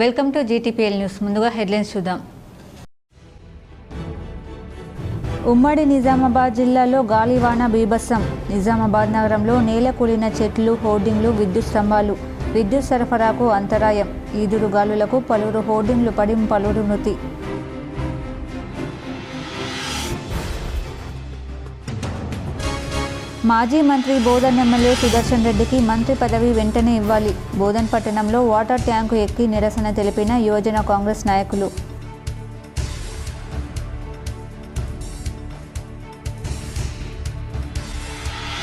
Welcome to GTPL news. ముందుగా headlines చూద్దాం. ఉమ్మడి నిజామాబాద్ జిల్లాలో గాలివాన బీభత్సం. నిజామాబాద్ నగరంలో నేలకూలిన చెట్లు, హోర్డింగ్లు, విద్యుత్ స్తంభాలు. విద్యుత్ సరఫరాకు అంతరాయం. ఈదురు గాలులకు పలువురు హోర్డింగ్లు పడి పలువురు మృతి. మాజీ మంత్రి బోధన్ ఎమ్మెల్యే సుదర్శన్ రెడ్డికి మంత్రి పదవి వెంటనే ఇవ్వాలి. బోధన్ పట్టణంలో వాటర్ ట్యాంకు ఎక్కి నిరసన తెలిపిన యువజన కాంగ్రెస్ నాయకులు.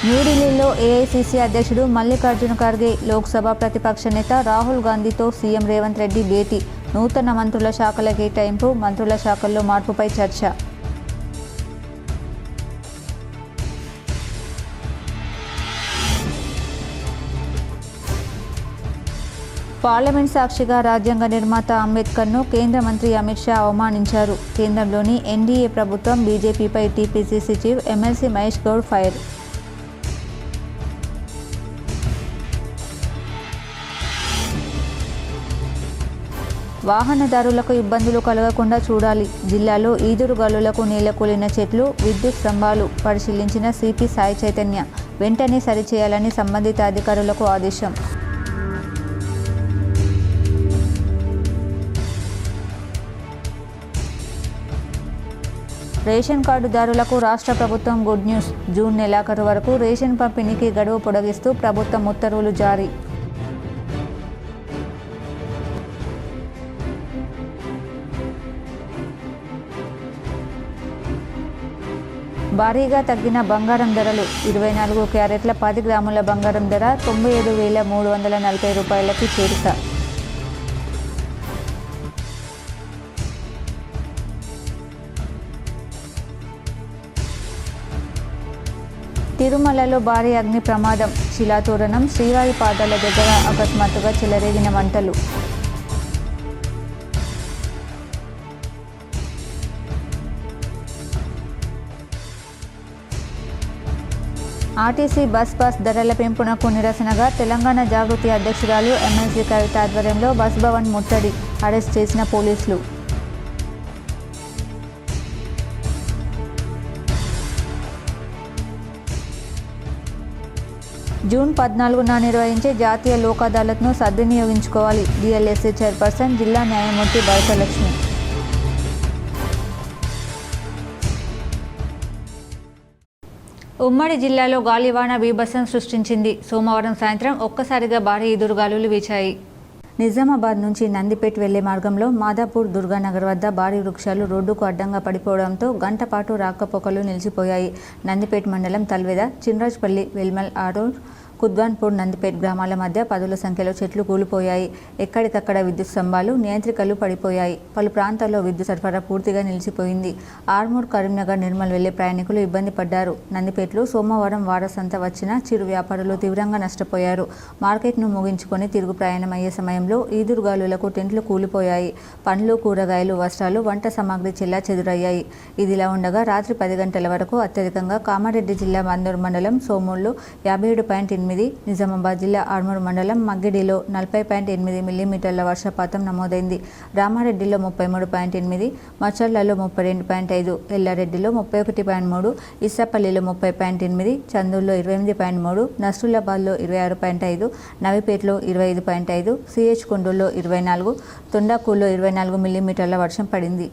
న్యూఢిల్లీలో ఏఐసీసీ అధ్యక్షుడు మల్లికార్జున ఖర్గే, లోక్సభ ప్రతిపక్ష నేత రాహుల్ గాంధీతో సీఎం రేవంత్ రెడ్డి భేటీ. నూతన మంత్రుల శాఖల కేటాయింపు, మంత్రుల శాఖల్లో మార్పుపై చర్చ. పార్లమెంట్ సాక్షిగా రాజ్యాంగ నిర్మాత అంబేద్కర్ను కేంద్ర మంత్రి అమిత్ షా అవమానించారు. కేంద్రంలోని ఎన్డీఏ ప్రభుత్వం బీజేపీపై TPCC chief MLC Mahesh Goud fire. వాహనదారులకు ఇబ్బందులు కలగకుండా చూడాలి. జిల్లాలో ఈదురుగాలులకు నేలకూలిన చెట్లు, విద్యుత్ స్తంభాలు పరిశీలించిన సిపి సాయి చైతన్య. వెంటనే సరిచేయాలని సంబంధిత అధికారులకు ఆదేశం. రేషన్ కార్డుదారులకు రాష్ట్ర ప్రభుత్వం గుడ్ న్యూస్. జూన్ నెలాఖరు వరకు రేషన్ పంపిణీకి గడువు పొడిగిస్తూ ప్రభుత్వం ఉత్తర్వులు జారీ. భారీగా తగ్గిన బంగారం ధరలు. 24 క్యారెట్ల 10 గ్రాముల బంగారం ధర 97,340 రూపాయలకి చేరిక. తిరుమలలో భారీ అగ్ని ప్రమాదం. శిలాతోరణం శ్రీవారి పాదాల దగ్గర అకస్మాత్తుగా చెలరేగిన మంటలు. ఆర్టీసీ బస్ ధరల పెంపునకు నిరసనగా తెలంగాణ జాగృతి అధ్యక్షురాలు ఎమ్మెల్సీ కవిత ఆధ్వర్యంలో బస్ భవన్ ముట్టడి. అరెస్ట్ చేసిన పోలీసులు. జూన్ 14న నిర్వహించే జాతీయ లోక్ అదాలత్ను సద్వినియోగించుకోవాలి. డిఎల్ఎస్సీ చైర్పర్సన్ జిల్లా న్యాయమూర్తి భరతలక్ష్మి. ఉమ్మడి జిల్లాలో గాలివాన బీభత్సం సృష్టించింది. సోమవారం సాయంత్రం ఒక్కసారిగా భారీ ఈదురుగాలులు వీచాయి. నిజామాబాద్ నుంచి నందిపేట్ వెళ్లే మార్గంలో మాదాపూర్ దుర్గానగర్ వద్ద భారీ వృక్షాలు రోడ్డుకు అడ్డంగా పడిపోవడంతో గంట పాటు రాకపోకలు నిలిచిపోయాయి. నందిపేట్ మండలం తల్వేద, చిన్రాజ్పల్లి, వెల్మల్ ఆరూర్, కుద్వాన్పూర్, నందిపేట్ గ్రామాల మధ్య పదుల సంఖ్యలో చెట్లు కూలిపోయాయి. ఎక్కడికక్కడ విద్యుత్ స్తంభాలు, నియంత్రికలు పడిపోయాయి. పలు ప్రాంతాల్లో విద్యుత్ సరఫరా పూర్తిగా నిలిచిపోయింది. ఆర్మూర్, కరీంనగర్, నిర్మల్ వెళ్లే ప్రయాణికులు ఇబ్బంది పడ్డారు. నందిపేటలో సోమవారం వారసంత వచ్చిన చిరు వ్యాపారులు తీవ్రంగా నష్టపోయారు. మార్కెట్ను ముగించుకొని తిరుగు ప్రయాణం అయ్యే సమయంలో ఈదురుగాలులకు టెంట్లు కూలిపోయాయి. పండ్లు, కూరగాయలు, వస్త్రాలు, వంట సామాగ్రి చెల్లాచెదురయ్యాయి. ఇదిలా ఉండగా రాత్రి 10 గంటల వరకు అత్యధికంగా కామారెడ్డి జిల్లా మందూరు మండలం సోమూరులో 57.8, నిజామాబాద్ జిల్లా ఆర్మూర్ మండలం మగ్గిడిలో 40.8 మిల్లీమీటర్ల వర్షపాతం నమోదైంది. రామారెడ్డిలో 33.8, మచర్లలో 32.5, ఎల్లారెడ్డిలో 31.3, ఇస్సాపల్లిలో 30.8, చందూరులో 28.3, నస్రులాబాద్లో 26.5, నవిపేటలో 25.5, సిహెచ్ కొండూరులో 24, తొండాకూరులో 24 మిల్లీమీటర్ల వర్షం పడింది.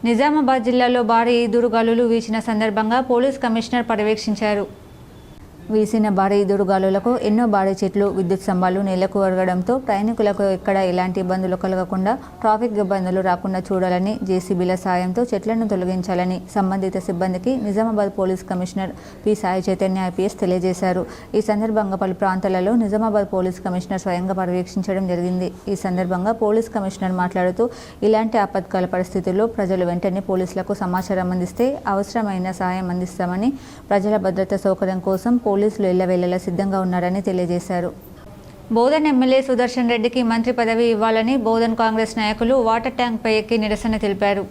నిజామాబాద్ జిల్లాలో భారీ ఈదురుగాలులు వీచిన సందర్భంగా పోలీస్ కమిషనర్ పర్యవేక్షించారు. వీసిన భారీ ఈదురుగాలులకు ఎన్నో భారీ చెట్లు, విద్యుత్ స్తంభాలు నేలకు ఒరగడంతో ప్రయాణికులకు ఎక్కడ ఎలాంటి ఇబ్బందులు కలగకుండా, ట్రాఫిక్ ఇబ్బందులు రాకుండా చూడాలని, జేసీబీల సాయంతో చెట్లను తొలగించాలని సంబంధిత సిబ్బందికి Nizamabad police commissioner P Sai Chaitanya IPS తెలియజేశారు. ఈ సందర్భంగా పలు ప్రాంతాలలో నిజామాబాద్ పోలీస్ కమిషనర్ స్వయంగా పర్యవేక్షించడం జరిగింది. ఈ సందర్భంగా పోలీస్ కమిషనర్ మాట్లాడుతూ, ఇలాంటి ఆపత్కాల పరిస్థితుల్లో ప్రజలు వెంటనే పోలీసులకు సమాచారం అందిస్తే అవసరమైన సహాయం అందిస్తామని, ప్రజల భద్రత సౌకర్యం కోసం పోలీసులు ఎల్లవేళలా సిద్ధంగా ఉన్నారని తెలియజేశారు. బోధన్ ఎమ్మెల్యే సుదర్శన్ రెడ్డికి మంత్రి పదవి ఇవ్వాలని బోధన్ కాంగ్రెస్ నాయకులు వాటర్ ట్యాంక్పై ఎక్కి నిరసన తెలిపారు.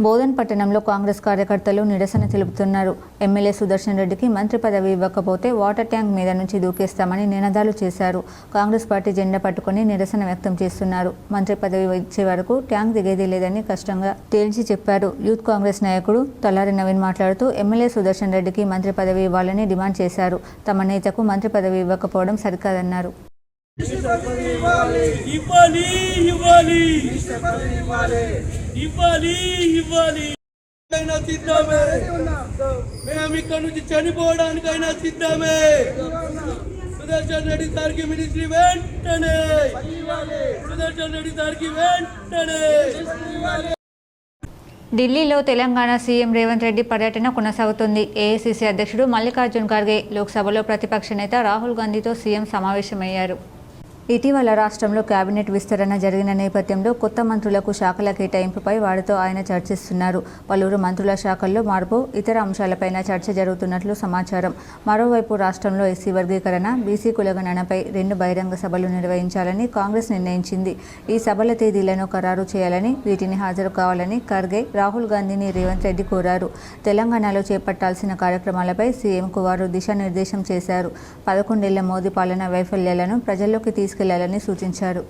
బోధన్ పట్టణంలో కాంగ్రెస్ కార్యకర్తలు నిరసన తెలుపుతున్నారు. ఎమ్మెల్యే సుదర్శన్ రెడ్డికి మంత్రి పదవి ఇవ్వకపోతే వాటర్ ట్యాంక్ మీద నుంచి దూకేస్తామని నినాదాలు చేశారు. కాంగ్రెస్ పార్టీ జెండా పట్టుకుని నిరసన వ్యక్తం చేస్తున్నారు. మంత్రి పదవి ఇచ్చే వరకు ట్యాంక్ దిగేది లేదని కష్టంగా తేల్చి చెప్పారు. యూత్ కాంగ్రెస్ నాయకుడు తలారి నవీన్ మాట్లాడుతూ ఎమ్మెల్యే సుదర్శన్ రెడ్డికి మంత్రి పదవి ఇవ్వాలని డిమాండ్ చేశారు. తమ నేతకు మంత్రి పదవి ఇవ్వకపోవడం సరికాదన్నారు. మేము ఇక్కడ నుంచి చనిపోవడానికైనా సిద్ధమే. సుదర్శన్ రెడ్డి సార్కి మినిస్ట్రీ వెంటనే, సుదర్శన్ రెడ్డి సార్కి వెంటనే. ఢిల్లీలో తెలంగాణ సీఎం రేవంత్ రెడ్డి పర్యటన కొనసాగుతుంది. ఏఐసీసీ అధ్యక్షుడు మల్లికార్జున్ ఖర్గే లోక్సభలో ప్రతిపక్ష నేత రాహుల్ గాంధీతో సీఎం సమావేశమయ్యారు. ఇటీవల రాష్ట్రంలో కేబినెట్ విస్తరణ జరిగిన నేపథ్యంలో కొత్త మంత్రులకు శాఖల కేటాయింపుపై వారితో ఆయన చర్చిస్తున్నారు. పలువురు మంత్రుల శాఖల్లో మార్పు, ఇతర అంశాలపైన చర్చ జరుగుతున్నట్లు సమాచారం. మరోవైపు రాష్ట్రంలో ఎస్సీ వర్గీకరణ, బీసీ కులగణనపై 2 బహిరంగ సభలు నిర్వహించాలని కాంగ్రెస్ నిర్ణయించింది. ఈ సభల తేదీలను ఖరారు చేయాలని, వీటిని హాజరు కావాలని ఖర్గే రాహుల్ గాంధీని రేవంత్ రెడ్డి కోరారు. తెలంగాణలో చేపట్టాల్సిన కార్యక్రమాలపై సీఎంకు వారు దిశానిర్దేశం చేశారు. 11 ఏళ్ల మోదీ పాలన వైఫల్యాలను ప్రజల్లోకి తీసుకెళ్లాలని సూచించారు.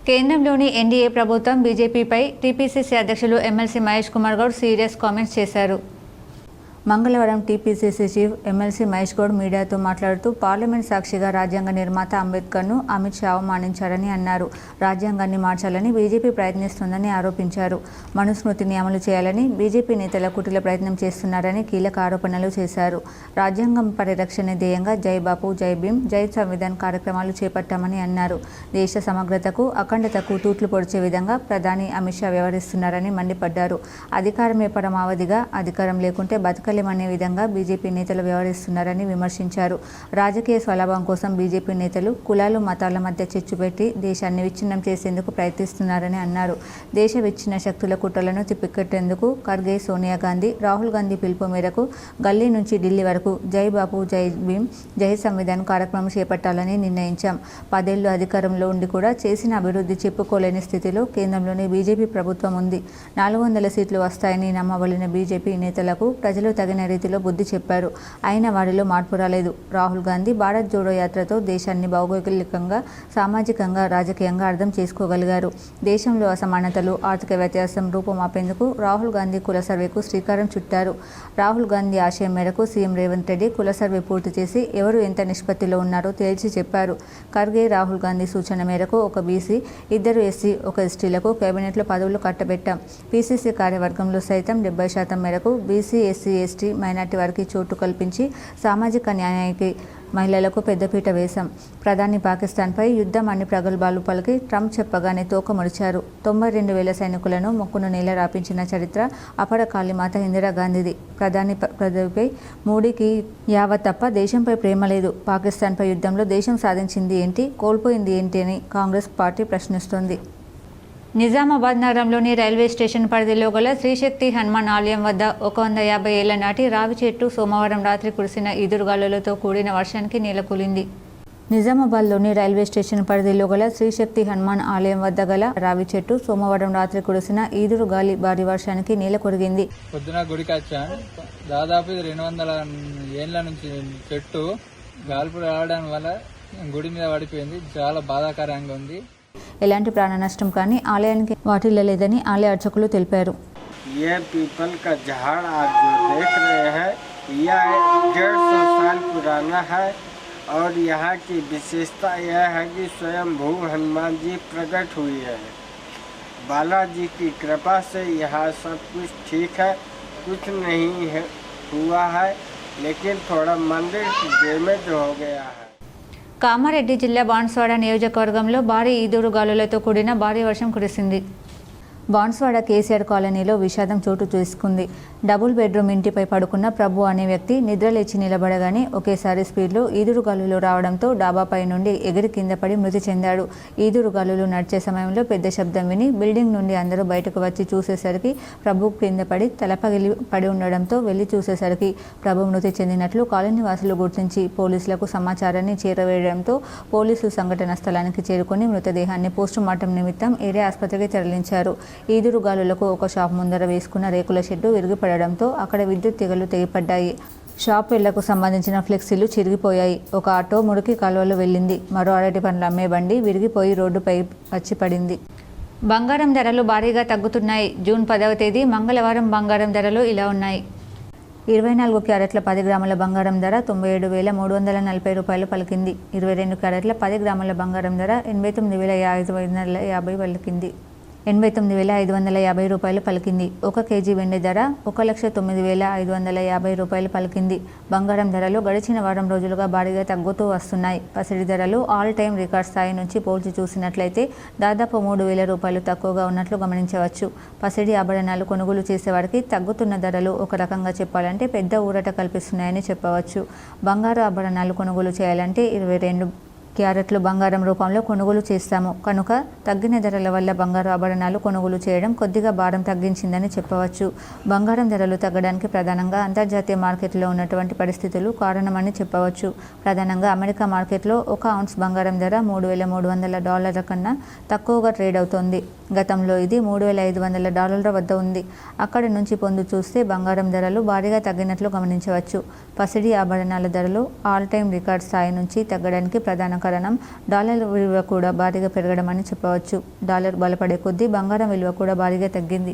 కేంద్రంలోని ఎన్డీఏ ప్రభుత్వం బీజేపీపై టీపీసీసీ అధ్యక్షులు MLC Mahesh Kumar Goud serious comments చేశారు. మంగళవారం TPCC chief MLC Mahesh Goud మీడియాతో మాట్లాడుతూ పార్లమెంట్ సాక్షిగా రాజ్యాంగ నిర్మాత అంబేద్కర్ను అమిత్ షా అవమానించారని అన్నారు. రాజ్యాంగాన్ని మార్చాలని బీజేపీ ప్రయత్నిస్తుందని ఆరోపించారు. మనుస్మృతిని అమలు చేయాలని బీజేపీ నేతల కుటిల ప్రయత్నం చేస్తున్నారని కీలక ఆరోపణలు చేశారు. రాజ్యాంగం పరిరక్షణ ధ్యేయంగా జై బాపు, జై భీమ్, జై సంవిధాన్ కార్యక్రమాలు చేపట్టామని అన్నారు. దేశ సమగ్రతకు, అఖండతకు తూట్లు పొడిచే విధంగా ప్రధాని అమిత్ షా వ్యవహరిస్తున్నారని మండిపడ్డారు. అధికారమే పరమావధిగా, అధికారం లేకుంటే బతకలేమనే విధంగా బీజేపీ నేతలు వ్యవహరిస్తున్నారని విమర్శించారు. రాజకీయ స్వలాభం కోసం బీజేపీ నేతలు కులాలు, మతాల మధ్య చిచ్చు పెట్టి దేశాన్ని విచ్ఛిన్నం చేసేందుకు ప్రయత్నిస్తున్నారని అన్నారు. దేశ విచ్ఛిన్న శక్తుల కుట్రలను తిప్పికొట్టేందుకు ఖర్గే, సోనియా గాంధీ, రాహుల్ గాంధీ పిలుపు మేరకు గల్లీ నుంచి ఢిల్లీ వరకు జై బాపు, జై భీమ్, జై సంవిధాన్ కార్యక్రమం చేపట్టాలని నిర్ణయించాం. 10 ఏళ్లు అధికారంలో ఉండి కూడా చేసిన అభివృద్ధి చెప్పుకోలేని స్థితిలో కేంద్రంలోని బీజేపీ ప్రభుత్వం ఉంది. 400 సీట్లు వస్తాయని నమ్మబలిన బీజేపీ నేతలకు ప్రజలు తగిన రీతిలో బుద్ధి చెప్పారు. అయినా వారిలో మార్పు రాలేదు. రాహుల్ గాంధీ భారత్ జోడో యాత్రతో దేశాన్ని భౌగోళికంగా, సామాజికంగా, రాజకీయంగా అర్థం చేసుకోగలిగారు. దేశంలో అసమానతలు, ఆర్థిక వ్యత్యాసం రూపుమాపేందుకు రాహుల్ గాంధీ కుల సర్వేకు శ్రీకారం చుట్టారు. రాహుల్ గాంధీ ఆశయం మేరకు సీఎం రేవంత్ రెడ్డి కుల సర్వే పూర్తి చేసి ఎవరు ఎంత నిష్పత్తిలో ఉన్నారో తేల్చి చెప్పారు. ఖర్గే, రాహుల్ గాంధీ సూచన మేరకు ఒక బీసీ, 2 ఎస్సీ, 1 ఎస్టీలకు కేబినెట్లో పదవులు కట్టబెట్టాం. పీసీసీ కార్యవర్గంలో సైతం 70% మేరకు బీసీ, ఎస్సీ, ఎస్టీ, మైనార్టీ వారికి చోటు కల్పించి సామాజిక న్యాయానికి, మహిళలకు పెద్దపీట వేశాం. ప్రధాని పాకిస్తాన్పై యుద్ధం అని ప్రగల్భాలు పలికి ట్రంప్ చెప్పగానే తోక ముడిచారు. 92,000 సైనికులను మొక్కును నేల రాపించిన చరిత్ర అపర కాళీమాత ఇందిరాగాంధీది. ప్రధాని పదవిపై మోడీకి యావత్ తప్ప దేశంపై ప్రేమ లేదు. పాకిస్తాన్పై యుద్ధంలో దేశం సాధించింది ఏంటి, కోల్పోయింది ఏంటి అని కాంగ్రెస్ పార్టీ ప్రశ్నిస్తోంది. నిజామాబాద్ నగరంలోని రైల్వే స్టేషన్ పరిధిలో గల శ్రీశక్తి హనుమాన్ ఆలయం వద్ద 150 ఏళ్ల నాటి రావి చెట్టు సోమవారం రాత్రి కురిసిన ఈదురుగాలులతో కూడిన వర్షానికి నేలకూలింది. నిజామాబాద్లోని రైల్వే స్టేషన్ పరిధిలో గల శ్రీశక్తి హనుమాన్ ఆలయం వద్ద గల రావి చెట్టు సోమవారం రాత్రి కురిసిన ఈదురు గాలి భారీ వర్షానికి నేల కొరిగింది. పొద్దున గుడికి వచ్చాను. దాదాపు 200 ఏళ్ల నుంచి చెట్టు గాల్పు రావడం వల్ల గుడి మీద పడిపోయింది. చాలా బాధాకరంగా ఉంది. ఎలాంటి ప్రాణ నష్టం కానీ ఆలయానికి వాటిల్లలేదని ఆలయ అర్చకులు తెలిపారు. ये पीपल का झाड़ आप जो देख रहे हैं यह 150 साल पुराना है और यहाँ की विशेषता यह है कि स्वयं भू हनुमान जी प्रकट हुई है। बालाजी की कृपा से यहाँ सब कुछ ठीक है, कुछ नहीं है हुआ है, लेकिन थोड़ा मंदिर डैमेज हो गया है. కామారెడ్డి జిల్లా బాన్స్వాడ నియోజకవర్గంలో భారీ ఈదురుగాలులతో కూడిన భారీ వర్షం కురిసింది. బాన్స్వాడ కేసీఆర్ కాలనీలో విషాదం చోటు చేసుకుంది. డబుల్ బెడ్రూమ్ ఇంటిపై పడుకున్న ప్రభు అనే వ్యక్తి నిద్రలేచి నిలబడగానే ఒకేసారి స్పీడ్లో ఈదురుగాలులు రావడంతో డాబాపై నుండి ఎగిరి కింద పడి మృతి చెందాడు. ఈదురుగాలులు నడిచే సమయంలో పెద్ద శబ్దం విని బిల్డింగ్ నుండి అందరూ బయటకు వచ్చి చూసేసరికి ప్రభు కింద పడి తలపగిలి పడి ఉండడంతో వెళ్లి చూసేసరికి ప్రభు మృతి చెందినట్లు కాలనీ వాసులు గుర్తించి పోలీసులకు సమాచారాన్ని చేరవేయడంతో పోలీసులు సంఘటన స్థలానికి చేరుకుని మృతదేహాన్ని పోస్టుమార్టం నిమిత్తం ఏరియా ఆసుపత్రికి తరలించారు. ఈదురుగాలులకు ఒక షాప్ ముందర వేసుకున్న రేకుల షెడ్డు విరిగిపడడంతో అక్కడ విద్యుత్ తీగలు తెగిపడ్డాయి. షాప్ ఇళ్లకు సంబంధించిన ఫ్లెక్సీలు చిరిగిపోయాయి. ఒక ఆటో మురికి కాలువలో వెళ్ళింది. మరో అరటి పండ్లు అమ్మే బండి విరిగిపోయి రోడ్డుపై వచ్చి పడింది. బంగారం ధరలు భారీగా తగ్గుతున్నాయి. జూన్ 10వ తేదీ మంగళవారం బంగారం ధరలు ఇలా ఉన్నాయి. 24 క్యారెట్ల 10 గ్రాముల బంగారం ధర 97,340 రూపాయలు పలికింది. 22 క్యారెట్ల 10 గ్రాముల బంగారం ధర 89,550 పలికింది. 89,550 రూపాయలు పలికింది. 1 కేజీ వెండి ధర 1,09,550 రూపాయలు పలికింది. బంగారం ధరలు గడిచిన వారం రోజులుగా భారీగా తగ్గుతూ వస్తున్నాయి. పసిడి ధరలు ఆల్ టైమ్ రికార్డ్ స్థాయి నుంచి పోల్చి చూసినట్లయితే దాదాపు 3,000 రూపాయలు తక్కువగా ఉన్నట్లు గమనించవచ్చు. పసిడి ఆభరణాలు కొనుగోలు చేసేవారికి తగ్గుతున్న ధరలు ఒక రకంగా చెప్పాలంటే పెద్ద ఊరట కల్పిస్తున్నాయని చెప్పవచ్చు. బంగారు ఆభరణాలు కొనుగోలు చేయాలంటే 22 క్యారెట్లు బంగారం రూపంలో కొనుగోలు చేస్తాము కనుక తగ్గిన ధరల వల్ల బంగారు ఆభరణాలు కొనుగోలు చేయడం కొద్దిగా భారం తగ్గించిందని చెప్పవచ్చు. బంగారం ధరలు తగ్గడానికి ప్రధానంగా అంతర్జాతీయ మార్కెట్లో ఉన్నటువంటి పరిస్థితులు కారణమని చెప్పవచ్చు. ప్రధానంగా అమెరికా మార్కెట్లో 1 ఔన్స్ బంగారం ధర $3,300 కన్నా తక్కువగా ట్రేడ్ అవుతోంది. గతంలో ఇది $3,500 వద్ద ఉంది. అక్కడి నుంచి పొందు చూస్తే బంగారం ధరలు భారీగా తగ్గినట్లు గమనించవచ్చు. పసిడి ఆభరణాల ధరలు ఆల్ టైమ్ రికార్డ్ స్థాయి నుంచి తగ్గడానికి ప్రధాన కారణం డాలర్ విలువ కూడా భారీగా పెరగడం అని చెప్పవచ్చు. డాలర్ బలపడే కొద్దీ బంగారం విలువ కూడా భారీగా తగ్గింది.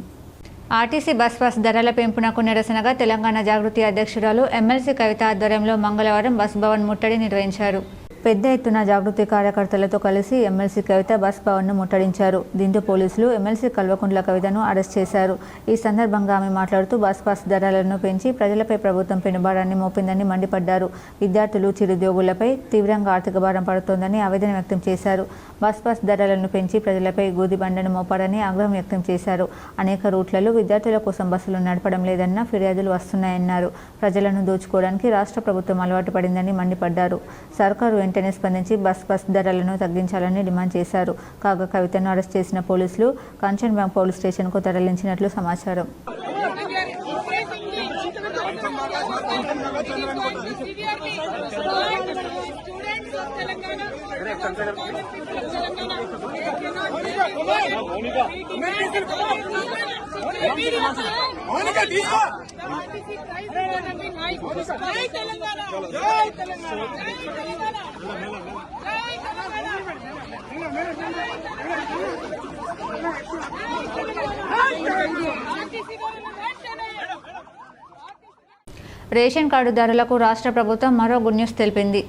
ఆర్టీసీ బస్ పాస్ ధరల పెంపునకు నిరసనగా తెలంగాణ జాగృతి అధ్యక్షురాలు ఎమ్మెల్సీ కవిత ఆధ్వర్యంలో మంగళవారం బస్ భవన్ ముట్టడి నిర్వహించారు. పెద్ద ఎత్తున జాగృతి కార్యకర్తలతో కలిసి ఎమ్మెల్సీ కవిత బస్ భవన్ను ముట్టడించారు. దీంతో పోలీసులు ఎమ్మెల్సీ కల్వకుంట్ల కవితను అరెస్ట్ చేశారు. ఈ సందర్భంగా ఆమె మాట్లాడుతూ బస్ పాస్ ధరలను పెంచి ప్రజలపై ప్రభుత్వం పెనుభారాన్ని మోపిందని మండిపడ్డారు. విద్యార్థులు, చిరుద్యోగులపై తీవ్రంగా ఆర్థిక భారం పడుతోందని ఆవేదన వ్యక్తం చేశారు. బస్ పాస్ ధరలను పెంచి ప్రజలపై గూదిబండను మోపారని ఆగ్రహం వ్యక్తం చేశారు. అనేక రూట్లలో విద్యార్థుల కోసం బస్సులు నడపడం లేదన్న ఫిర్యాదులు వస్తున్నాయన్నారు. ప్రజలను దోచుకోవడానికి రాష్ట్ర ప్రభుత్వం అలవాటు పడిందని మండిపడ్డారు. సర్కారు వెంటనే స్పందించి బస్ ధరలను తగ్గించాలని డిమాండ్ చేశారు. కాగా కవితను అరెస్ట్ చేసిన పోలీసులు కంచన్బాగ్ పోలీస్ స్టేషన్కు తరలించినట్లు సమాచారం. రేషన్ కార్డుదారులకు రాష్ట్ర ప్రభుత్వం మరో గుడ్ న్యూస్ తెలిపింది.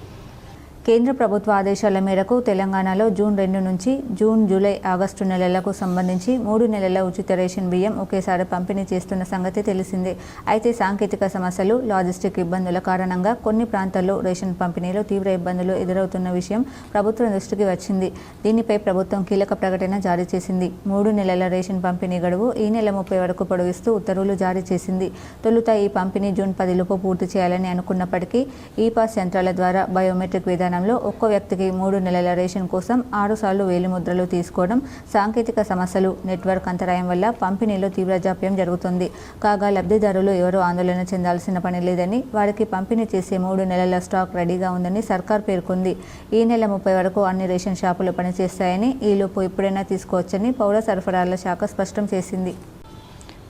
కేంద్ర ప్రభుత్వ ఆదేశాల మేరకు తెలంగాణలో జూన్ 2 నుంచి జూన్, జూలై, ఆగస్టు నెలలకు సంబంధించి 3 నెలల ఉచిత రేషన్ బియ్యం ఒకేసారి పంపిణీ చేస్తున్న సంగతి తెలిసిందే. అయితే సాంకేతిక సమస్యలు, లాజిస్టిక్ ఇబ్బందుల కారణంగా కొన్ని ప్రాంతాల్లో రేషన్ పంపిణీలో తీవ్ర ఇబ్బందులు ఎదురవుతున్న విషయం ప్రభుత్వం దృష్టికి వచ్చింది. దీనిపై ప్రభుత్వం కీలక ప్రకటన జారీ చేసింది. 3 నెలల రేషన్ పంపిణీ గడువు ఈ నెల 30 వరకు పొడిగిస్తూ ఉత్తర్వులు జారీ చేసింది. తొలుత ఈ పంపిణీ జూన్ 10లోపు పూర్తి చేయాలని అనుకున్నప్పటికీ ఈ పాస్ యంత్రాల ద్వారా బయోమెట్రిక్ విధానంలో ఒక్కో వ్యక్తికి 3 నెలల రేషన్ కోసం 6 సార్లు వేలిముద్రలు తీసుకోవడం, సాంకేతిక సమస్యలు, నెట్వర్క్ అంతరాయం వల్ల పంపిణీలో తీవ్ర జాప్యం జరుగుతుంది. కాగా లబ్ధిదారులు ఎవరూ ఆందోళన చెందాల్సిన పని లేదని, వారికి పంపిణీ చేసే 3 నెలల స్టాక్ రెడీగా ఉందని సర్కార్ పేర్కొంది. ఈ నెల 30 వరకు అన్ని రేషన్ షాపులు పనిచేస్తాయని, ఈలోపు ఎప్పుడైనా తీసుకోవచ్చని పౌర సరఫరాల శాఖ స్పష్టం చేసింది.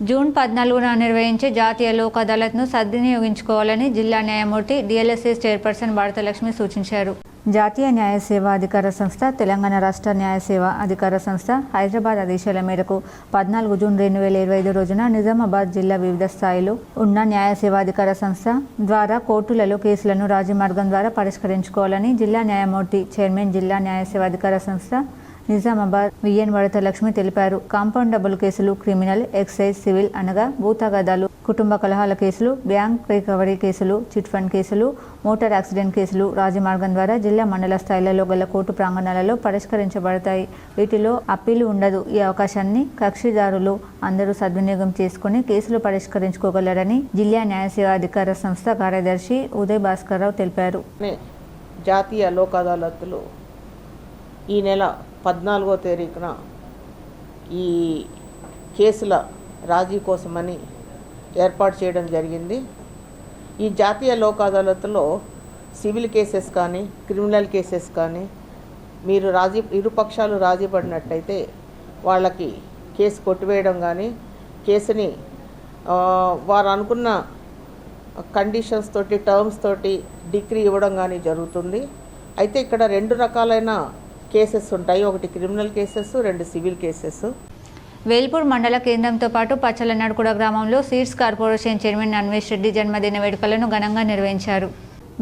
జూన్ 14న నిర్వహించే జాతీయ లోక్ అదాలత్ను సద్వినియోగించుకోవాలని జిల్లా న్యాయమూర్తి DLSS చైర్పర్సన్ భారతలక్ష్మి సూచించారు. జాతీయ న్యాయ సేవా అధికార సంస్థ, తెలంగాణ రాష్ట్ర న్యాయ సేవా అధికార సంస్థ హైదరాబాద్ ఆదేశాల మేరకు 14 జూన్ 2025 రోజున నిజామాబాద్ జిల్లా వివిధ స్థాయిలో ఉన్న న్యాయ సేవా అధికార సంస్థ ద్వారా కోర్టులలో కేసులను రాజీ మార్గం ద్వారా పరిష్కరించుకోవాలని జిల్లా న్యాయమూర్తి చైర్మన్, జిల్లా న్యాయ సేవా అధికార సంస్థ నిజామాబాద్ VN వరదలక్ష్మి తెలిపారు. కాంపౌండ్ డబుల్ కేసులు, క్రిమినల్, ఎక్సైజ్, సివిల్ అనగా భూతగాదాలు, కుటుంబ కలహాల కేసులు, బ్యాంక్ రికవరీ కేసులు, చిట్ ఫండ్ కేసులు, మోటార్ యాక్సిడెంట్ కేసులు రాజమార్గం ద్వారా జిల్లా మండల స్థాయిలలో గల కోర్టు ప్రాంగణాలలో పరిష్కరించబడతాయి. వీటిలో అప్పీలు ఉండదు. ఈ అవకాశాన్ని కక్షిదారులు అందరూ సద్వినియోగం చేసుకుని కేసులు పరిష్కరించుకోగలరని జిల్లా న్యాయ సేవా అధికార సంస్థ కార్యదర్శి ఉదయ్ భాస్కర్ రావు తెలిపారు. జాతీయ లోక్ అదాలత్లు ఈ నెల 14వ తారీఖున ఈ కేసుల రాజీ కోసమని ఏర్పాటు చేయడం జరిగింది. ఈ జాతీయ లోక్ అదాలత్లో సివిల్ కేసెస్ కానీ, క్రిమినల్ కేసెస్ కానీ మీరు ఇరు పక్షాలు రాజీ పడినట్టయితే వాళ్ళకి కేసు కొట్టివేయడం కానీ కేసుని వారు అనుకున్న కండిషన్స్ తోటి టర్మ్స్ తోటి డిగ్రీ ఇవ్వడం కానీ జరుగుతుంది. అయితే ఇక్కడ 2 రకాలైన కేసెస్ ఉంటాయి. ఒకటి criminal cases, 2 civil cases. Velpur మండల కేంద్రంతో పాటు పచ్చలనడుకుడ గ్రామంలో seeds corporation chairman Anvesh Reddy జన్మదిన వేడుకలను ఘనంగా నిర్వహించారు.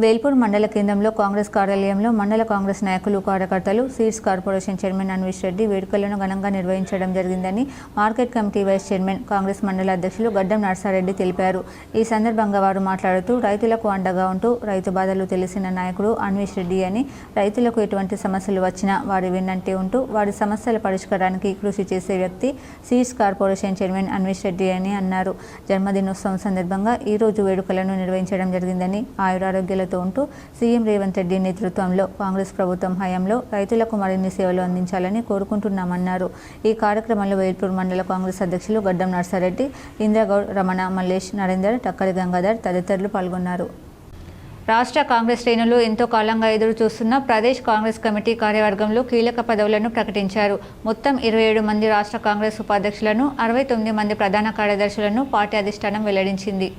వేల్పూర్ మండల కేంద్రంలో కాంగ్రెస్ కార్యాలయంలో మండల కాంగ్రెస్ నాయకులు, కార్యకర్తలు seeds corporation chairman Anvesh Reddy వేడుకలను ఘనంగా నిర్వహించడం జరిగిందని market committee vice chairman, Congress మండల అధ్యక్షులు గడ్డం నర్సారెడ్డి తెలిపారు. ఈ సందర్భంగా వారు మాట్లాడుతూ రైతులకు అండగా ఉంటూ రైతు బాధలు తెలిసిన నాయకుడు అన్వేష్ రెడ్డి అని, రైతులకు ఎటువంటి సమస్యలు వచ్చినా వారి వెన్నంటే ఉంటూ వారి సమస్యల పరిష్కారానికి కృషి చేసే వ్యక్తి seeds corporation chairman Anvesh Reddy అని అన్నారు. జన్మదినోత్సవం సందర్భంగా ఈ రోజు వేడుకలను నిర్వహించడం జరిగిందని, ఆయురారోగ్యాలతో ఉంటూ సీఎం రేవంత్ రెడ్డి నేతృత్వంలో కాంగ్రెస్ ప్రభుత్వం హయాంలో రైతులకు మరిన్ని సేవలు అందించాలని కోరుకుంటున్నామన్నారు. ఈ కార్యక్రమంలో వేల్పూర్ మండల కాంగ్రెస్ అధ్యక్షులు గడ్డం నర్సారెడ్డి, ఇంద్రగౌడ్, రమణ, మల్లేష్, నరేందర్, టక్కరి గంగాధర్ తదితరులు పాల్గొన్నారు. రాష్ట్ర కాంగ్రెస్ శ్రేణులు ఎంతో కాలంగా ఎదురు చూస్తున్న ప్రదేశ్ కాంగ్రెస్ కమిటీ కార్యవర్గంలో కీలక పదవులను ప్రకటించారు. మొత్తం 27 మంది రాష్ట్ర కాంగ్రెస్ ఉపాధ్యక్షులను, 69 మంది ప్రధాన కార్యదర్శులను పార్టీ అధిష్టానం వెల్లడించింది.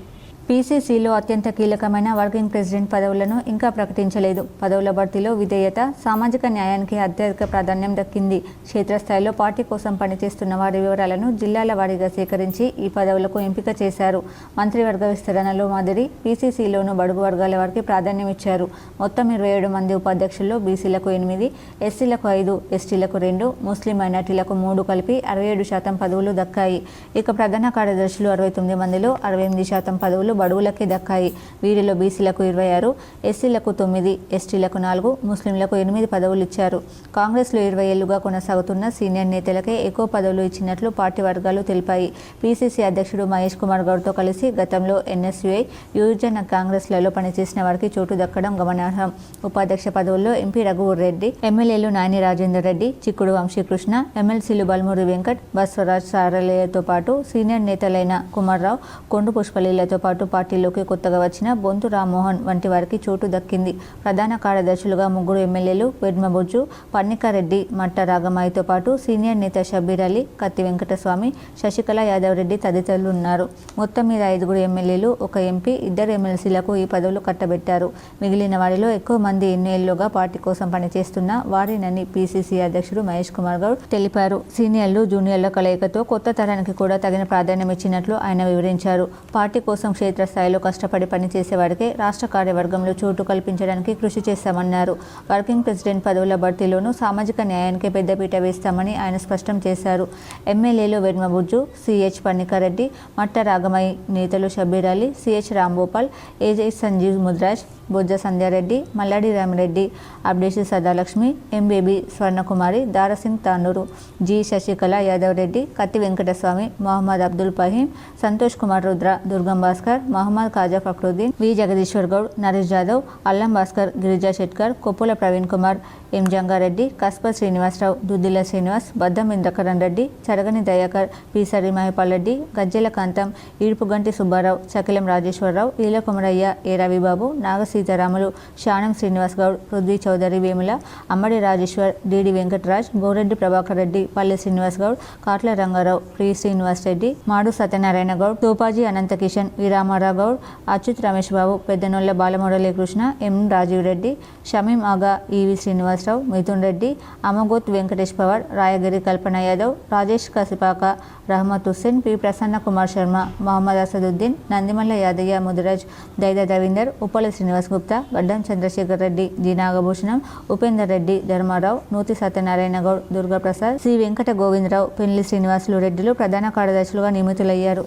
పీసీసీలో అత్యంత కీలకమైన వర్కింగ్ ప్రెసిడెంట్ పదవులను ఇంకా ప్రకటించలేదు. పదవుల భర్తీలో విధేయత, సామాజిక న్యాయానికి అత్యధిక ప్రాధాన్యం దక్కింది. క్షేత్రస్థాయిలో పార్టీ కోసం పనిచేస్తున్న వారి వివరాలను జిల్లాల వారీగా సేకరించి ఈ పదవులకు ఎంపిక చేశారు. మంత్రివర్గ విస్తరణలో మాదిరి పీసీసీలోనూ బడుగు వర్గాల వారికి ప్రాధాన్యం ఇచ్చారు. మొత్తం 27 మంది ఉపాధ్యక్షుల్లో బీసీలకు 8, ఎస్సీలకు 5, ఎస్టీలకు 2, ముస్లిం మైనార్టీలకు 3 కలిపి 67% పదవులు దక్కాయి. ఇక ప్రధాన కార్యదర్శులు 69 మందిలో 68% పదవులు బడుగులకే దక్కాయి. వీరిలో బీసీలకు 26, ఎస్సీలకు 9, ఎస్టీలకు 4, ముస్లింలకు 8 పదవులు ఇచ్చారు. కాంగ్రెస్లో 20 ఏళ్లుగా కొనసాగుతున్న సీనియర్ నేతలకే ఎక్కువ పదవులు ఇచ్చినట్లు పార్టీ వర్గాలు తెలిపాయి. పీసీసీ అధ్యక్షుడు మహేష్ కుమార్ గౌడ్తో కలిసి గతంలో ఎన్ఎస్యుఐ, యువజన కాంగ్రెస్లలో పనిచేసిన వారికి చోటు దక్కడం గమనార్హం. ఉపాధ్యక్ష పదవుల్లో ఎంపీ రఘువర్ రెడ్డి, ఎమ్మెల్యేలు నాని రాజేందర్ రెడ్డి, చిక్కుడు వంశీకృష్ణ, ఎమ్మెల్సీలు బల్మూరి వెంకట్, బస్వరాజ్ సారలయ్యతో పాటు సీనియర్ నేతలైన కుమార్రావు, కొండు పుష్పలీలతో పాటు పార్టీలోకి కొత్తగా వచ్చిన బొంతు రామ్మోహన్ వంటి వారికి చోటు దక్కింది. ప్రధాన కార్యదర్శులుగా 3 ఎమ్మెల్యేలు వెడ్మబొజ్జు, పన్నికారెడ్డి, మట్ట రాగమాయితో పాటు సీనియర్ నేత షబ్బీర్ అలీ, కత్తి వెంకటస్వామి, శశికళ యాదవ్ రెడ్డి తదితరులు ఉన్నారు. మొత్తం మీద 5 ఎమ్మెల్యేలు, 1 ఎంపీ, 2 ఎమ్మెల్సీలకు ఈ పదవులు కట్టబెట్టారు. మిగిలిన వారిలో ఎక్కువ మంది ఎన్నేళ్లుగా పార్టీ కోసం పనిచేస్తున్న వారినని పీసీసీ అధ్యక్షుడు మహేష్ కుమార్ గౌడ్ తెలిపారు. సీనియర్లు, జూనియర్ల కలయికతో కొత్త తరానికి కూడా తగిన ప్రాధాన్యం ఇచ్చినట్లు ఆయన వివరించారు. పార్టీ కోసం క్షేత్రస్థాయిలో కష్టపడి పనిచేసే వారికే రాష్ట్ర కార్యవర్గంలో చోటు కల్పించడానికి కృషి చేస్తామన్నారు. వర్కింగ్ ప్రెసిడెంట్ పదవుల భర్తీలోనూ సామాజిక న్యాయానికి పెద్దపీట వేస్తామని ఆయన స్పష్టం చేశారు. ఎమ్మెల్యేలు వెడ్మబుజ్జు, సిహెచ్ పన్నికారెడ్డి, మట్ట రాగమయ్య, నేతలు షబ్బీర్ అలీ, సిహెచ్ రాంగోపాల్, ఏజే సంజీవ్ ముద్రాజ్, బొజ్జ సంధ్యారెడ్డి, మల్లాడి రామిరెడ్డి, అబ్డేషి సదాలక్ష్మి, ఎంబేబీ స్వర్ణకుమారి, దారాసింగ్ తాండూరు, జి శశికళ యాదవ్ రెడ్డి, కత్తి వెంకటస్వామి, మొహమ్మద్ అబ్దుల్ ఫహీం, సంతోష్ కుమార్ రుద్ర, దుర్గం భాస్కర్, మహమ్మద్ ఖాజా ఫక్రుద్దీన్, వి జగదీశ్వర్ గౌడ్, నరేష్ జాదవ్, అల్లం భాస్కర్, గిరిజా షెట్కర్, కొప్పుల ప్రవీణ్ కుమార్, ఎం జంగారెడ్డి, కస్ప శ్రీనివాసరావు, దుద్దిల శ్రీనివాస్, బద్దం ఇంద్రకరణ్ రెడ్డి, చరగని దయాకర్, పీసరి మహిపాల్ రెడ్డి, గజ్జెల కాంతం, ఈడుపుగంటి సుబ్బారావు, చకిలం రాజేశ్వరరావు, ఈలకొమరయ్య, ఏ రవిబాబు, నాగసీతారాములు, శానం శ్రీనివాస్ గౌడ్, పృథ్వీ చౌదరి వేముల, అమ్మడి రాజేశ్వర్, డిడి వెంకటరాజ్, గోరెడ్డి ప్రభాకర్ రెడ్డి, పల్లె శ్రీనివాస్ గౌడ్, కాట్ల రంగారావు, ప్రి శ్రీనివాస్ రెడ్డి, మాడు సత్యనారాయణ గౌడ్, తోపాజీ అనంతకిషన్, వి రామారావు గౌడ్, అచ్యుత్ రమేష్ బాబు, పెద్దనొల్ల బాలమురళీకృష్ణ, ఎం రాజీవ్ రెడ్డి, షమీం ఆగా, ఈవి శ్రీనివాసరావు, మిథున్ రెడ్డి, అమగోత్ వెంకటేష్ పవార్, రాయగిరి కల్పన యాదవ్, రాజేష్ కసిపాక, రహమత్ హుస్సేన్, పి ప్రసన్న కుమార్ శర్మ, మహమ్మద్ అసదుద్దీన్, నందిమల్ల యాదయ్య ముదిరాజ్, దైద రవీందర్, ఉప్పల శ్రీనివాస్ గుప్తా, గడ్డం చంద్రశేఖర్ రెడ్డి, జి నాగభూషణం, ఉపేందర్ రెడ్డి, ధర్మారావు, నూతి సత్యనారాయణ గౌడ్, దుర్గాప్రసాద్, సి వెంకట గోవిందరావు, పెళ్లి శ్రీనివాసులు రెడ్డిలు ప్రధాన కార్యదర్శులుగా నియమితులయ్యారు.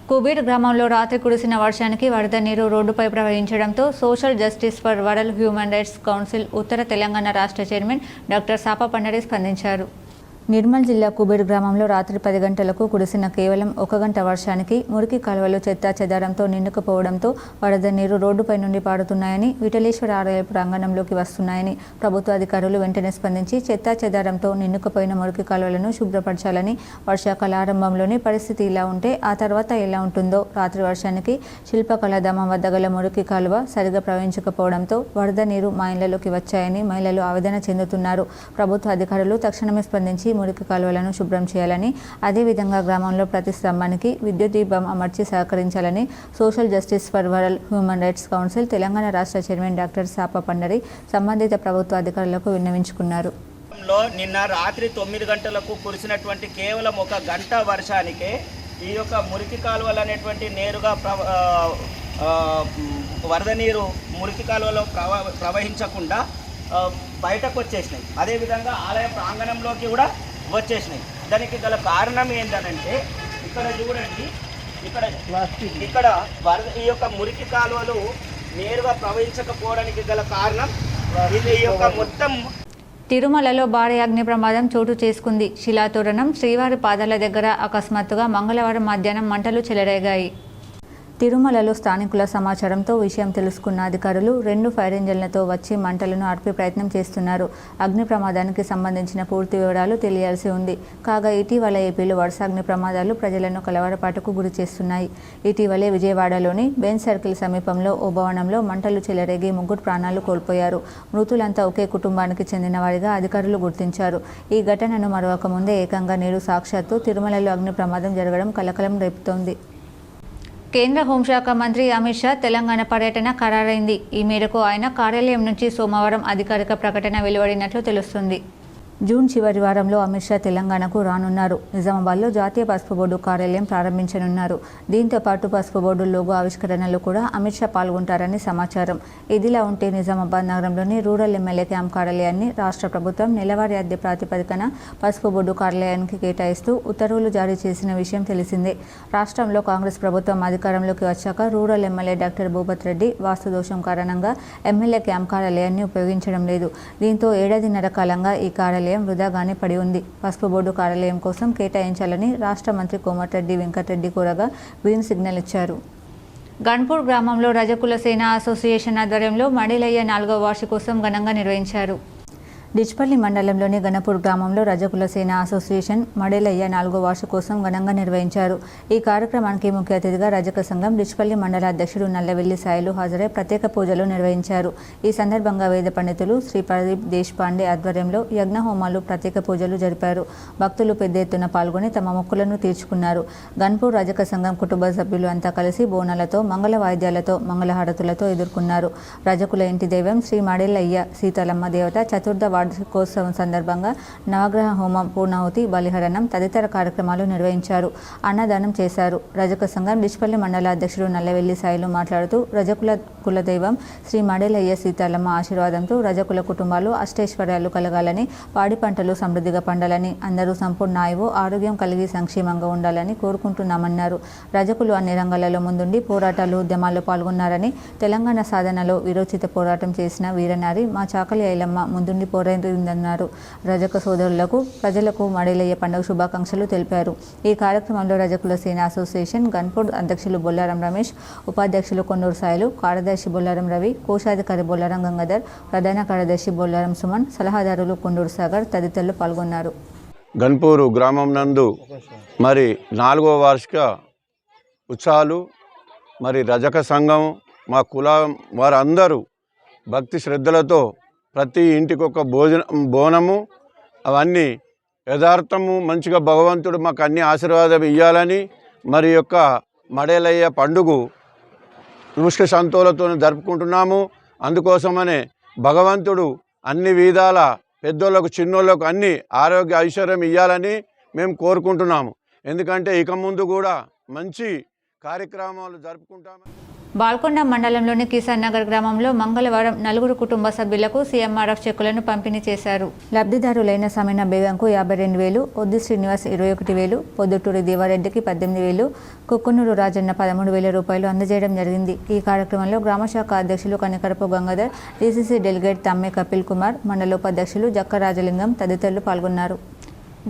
కుబీర్ గ్రామంలో రాత్రి కురిసిన వర్షానికి వరద నీరు రోడ్డుపై ప్రవహించడంతో social justice for world human rights council ఉత్తర తెలంగాణ రాష్ట్ర చైర్మన్ డాక్టర్ సాప పండరి స్పందించారు. నిర్మల్ జిల్లా కుబీర్ గ్రామంలో రాత్రి 10 గంటలకు కురిసిన కేవలం 1 గంట వర్షానికి మురికి కాలువలు చెత్తా చెదారంతో నిండుకుపోవడంతో వరద నీరు రోడ్డుపై నుండి పారుతున్నాయని, విఠలేశ్వర ఆలయ ప్రాంగణంలోకి వస్తున్నాయని ప్రభుత్వ అధికారులు వెంటనే స్పందించి చెత్తా చెదారంతో నిండుకుపోయిన మురికి కాలువలను శుభ్రపరచాలని, వర్షాకాల ఆరంభంలోనే పరిస్థితి ఇలా ఉంటే ఆ తర్వాత ఎలా ఉంటుందో, రాత్రి వర్షానికి శిల్పకళాధామం వద్ద గల మురికి కాలువ సరిగా ప్రవహించకపోవడంతో వరద నీరు మా ఇళ్లలోకి వచ్చాయని మహిళలు ఆవేదన చెందుతున్నారు. ప్రభుత్వ అధికారులు తక్షణమే స్పందించి మురికి కాలువలను శుభ్రం చేయాలని, అదేవిధంగా గ్రామంలో ప్రతి స్తంభానికి విద్యుత్ దీపం అమర్చి సహకరించాలని social justice for world human rights council Telangana రాష్ట్ర చైర్మన్ డాక్టర్ సాప పండరి సంబంధిత ప్రభుత్వ అధికారులకు విన్నవించుకున్నారు. నిన్న రాత్రి 9 గంటలకు కురిసినటువంటి కేవలం 1 గంట వర్షానికే ఈ యొక్క మురికి కాలువలు అనేటువంటి నేరుగా వరద నీరు మురికి కాలువలో ప్రవహించకుండా బయటకు వచ్చేసినాయి. అదేవిధంగా ఆలయ ప్రాంగణంలోకి కూడా వచ్చేసినాయి. దానికి గల కారణం ఏంటంటే ఇక్కడ చూడండి, ఇక్కడ వరద ఈ యొక్క మురికి కాలువలు నేరుగా ప్రవహించకపోవడానికి గల కారణం ఇది ఈ యొక్క మొత్తం. తిరుమలలో భారీ అగ్ని ప్రమాదం చోటు చేసుకుంది. శిలాతోరణం శ్రీవారి పాదాల దగ్గర అకస్మాత్తుగా మంగళవారం మధ్యాహ్నం మంటలు చెలరేగాయి. తిరుమలలో స్థానికుల సమాచారంతో విషయం తెలుసుకున్న అధికారులు 2 ఫైర్ ఇంజన్లతో వచ్చి మంటలను ఆర్పే ప్రయత్నం చేస్తున్నారు. అగ్ని ప్రమాదానికి సంబంధించిన పూర్తి వివరాలు తెలియాల్సి ఉంది. కాగా ఇటీవల ఏపీలో వరుస అగ్ని ప్రమాదాలు ప్రజలను కలవరపాటుకు గురి చేస్తున్నాయి. ఇటీవలే విజయవాడలోని బెంచ్ సర్కిల్ సమీపంలో ఓ భవనంలో మంటలు చెలరేగి 3 ప్రాణాలు కోల్పోయారు. మృతులంతా ఒకే కుటుంబానికి చెందిన వారిగా అధికారులు గుర్తించారు. ఈ ఘటనను మరొకముందే ఏకంగా నేడు సాక్షాత్తు తిరుమలలో అగ్ని ప్రమాదం జరగడం కలకలం రేపుతోంది. కేంద్ర హోంశాఖ మంత్రి అమిత్ షా తెలంగాణ పర్యటన ఖరారైంది. ఈ మేరకు ఆయన కార్యాలయం నుంచి సోమవారం అధికారిక ప్రకటన వెలువడినట్లు తెలుస్తుంది. జూన్ చివరి వారంలో అమిత్ షా తెలంగాణకు రానున్నారు. నిజామాబాద్లో జాతీయ పసుపు బోర్డు కార్యాలయం ప్రారంభించనున్నారు. దీంతో పాటు పసుపు బోర్డు లోగో ఆవిష్కరణలో కూడా అమిత్ షా పాల్గొంటారని సమాచారం. ఇదిలా ఉంటే నిజామాబాద్ నగరంలోని రూరల్ ఎమ్మెల్యే క్యాంప్ కార్యాలయాన్ని రాష్ట్ర ప్రభుత్వం నెలవారీ అద్దె ప్రాతిపదికన పసుపు బోర్డు కార్యాలయానికి కేటాయిస్తూ ఉత్తర్వులు జారీ చేసిన విషయం తెలిసిందే. రాష్ట్రంలో కాంగ్రెస్ ప్రభుత్వం అధికారంలోకి వచ్చాక rural MLA doctor Bhupath Reddy వాస్తుదోషం కారణంగా ఎమ్మెల్యే క్యాంప్ కార్యాలయాన్ని ఉపయోగించడం లేదు. దీంతో 7.5 కాలంగా ఈ కార్యాలయం వృధాగానే పడి ఉంది. పసుపు బోర్డు కార్యాలయం కోసం కేటాయించాలని రాష్ట్ర మంత్రి కోమటిరెడ్డి వెంకటరెడ్డి కోరగా గ్రీన్ సిగ్నల్ ఇచ్చారు. గన్పూర్ గ్రామంలో రజకుల సేన అసోసియేషన్ ఆధ్వర్యంలో మడిలయ్య 4వ వార్షికోత్సవం ఘనంగా నిర్వహించారు. డిచ్పల్లి మండలంలోని గణపూర్ గ్రామంలో రజకుల సేన అసోసియేషన్ మడేలయ్య 4వ వార్షికోత్సవం ఘనంగా నిర్వహించారు. ఈ కార్యక్రమానికి ముఖ్య అతిథిగా రజక సంఘం డిచ్పల్లి మండల అధ్యక్షుడు నల్లవెల్లి సాయిలు హాజరై ప్రత్యేక పూజలు నిర్వహించారు. ఈ సందర్భంగా వేద పండితులు శ్రీ ప్రదీప్ దేశపాండే ఆధ్వర్యంలో యజ్ఞ హోమాలు, ప్రత్యేక పూజలు జరిపారు. భక్తులు పెద్ద ఎత్తున పాల్గొని తమ మొక్కులను తీర్చుకున్నారు. గన్పూర్ రజక సంఘం కుటుంబ సభ్యులు అంతా కలిసి బోనాలతో, మంగళ వాయిద్యాలతో, మంగళహారతులతో ఎదుర్కొన్నారు. రజకుల ఇంటి దైవం శ్రీ మడేలయ్య సీతాలమ్మ దేవత చతుర్థ వార్షికోత్సవం సందర్భంగా నవగ్రహ హోమం, పూర్ణాహుతి, బలిహరణం తదితర కార్యక్రమాలు నిర్వహించారు. అన్నదానం చేశారు. రజక సంఘం డిచ్పల్లి మండల అధ్యక్షుడు నల్లవెల్లి సాయిలు మాట్లాడుతూ రజకుల కులదైవం శ్రీ మడేలయ్య సీతాలమ్మ ఆశీర్వాదంతో రజకుల కుటుంబాలు అష్టైశ్వర్యాలు కలగాలని, పాడి పంటలు సమృద్ధిగా పండాలని, అందరూ సంపూర్ణ ఆయువు, ఆరోగ్యం కలిగి సంక్షేమంగా ఉండాలని కోరుకుంటున్నామన్నారు. రజకులు అన్ని రంగాలలో ముందుండి పోరాటాలు, ఉద్యమాల్లో పాల్గొన్నారని, తెలంగాణ సాధనలో విరోచిత పోరాటం చేసిన వీరనారి మా చాకలి ఐలమ్మ ముందుండి పోరాడిందన్నారు. రజక సోదరులకు, ప్రజలకు మడేలయ్య పండుగ శుభాకాంక్షలు తెలిపారు. ఈ కార్యక్రమంలో రజకుల సేన అసోసియేషన్ గన్పూర్ అధ్యక్షులు బొల్లారం రమేష్, ఉపాధ్యక్షులు కొన్నూరు సాయిలు, కార్యదర్శి బొల్లారం రవి, కోశాధికారి బొల్లారం గంగాధర్, ప్రధాన కార్యదర్శి బొల్లారం సుమన్, సలహాదారులు కొండూరు సాగర్ తదితరులు పాల్గొన్నారు. గన్పూరు గ్రామం నందు మరి 4వ వార్షిక ఉత్సవాలు, మరి రజక సంఘం, మా కులం వారందరూ భక్తి శ్రద్ధలతో ప్రతి ఇంటికి ఒక బోనము, అవన్నీ యథార్థము మంచిగా భగవంతుడు మాకు అన్ని ఆశీర్వాదం ఇవ్వాలని, మరి యొక్క మడేలయ్య పండుగ సుష్క సంతోలతో జరుపుకుంటున్నాము. అందుకోసమనే భగవంతుడు అన్ని విధాల పెద్దోళ్ళకు, చిన్నోళ్ళకు అన్ని ఆరోగ్య ఐశ్వర్యం ఇవ్వాలని మేము కోరుకుంటున్నాము. ఎందుకంటే ఇక ముందు కూడా మంచి కార్యక్రమాలు జరుపుకుంటాము. బాల్కొండ మండలంలోని కిసాన్ నగర్ గ్రామంలో మంగళవారం 4 కుటుంబ సభ్యులకు సీఎంఆర్ఎఫ్ చెక్కులను పంపిణీ చేశారు. లబ్ధిదారులైన సమీన బేగంకు 52,000, ఒద్ది శ్రీనివాస్ 21,000, పొద్దుటూరి దేవారెడ్డికి 18,000, కుక్కునూరు రాజన్న 13,000 రూపాయలు అందజేయడం జరిగింది. ఈ కార్యక్రమంలో గ్రామశాఖ అధ్యక్షులు కనికరపు గంగాధర్, డీసీసీ డెలిగేట్ తమ్మే కపిల్ కుమార్, మండలోపాధ్యక్షులు జక్క రాజలింగం తదితరులు పాల్గొన్నారు.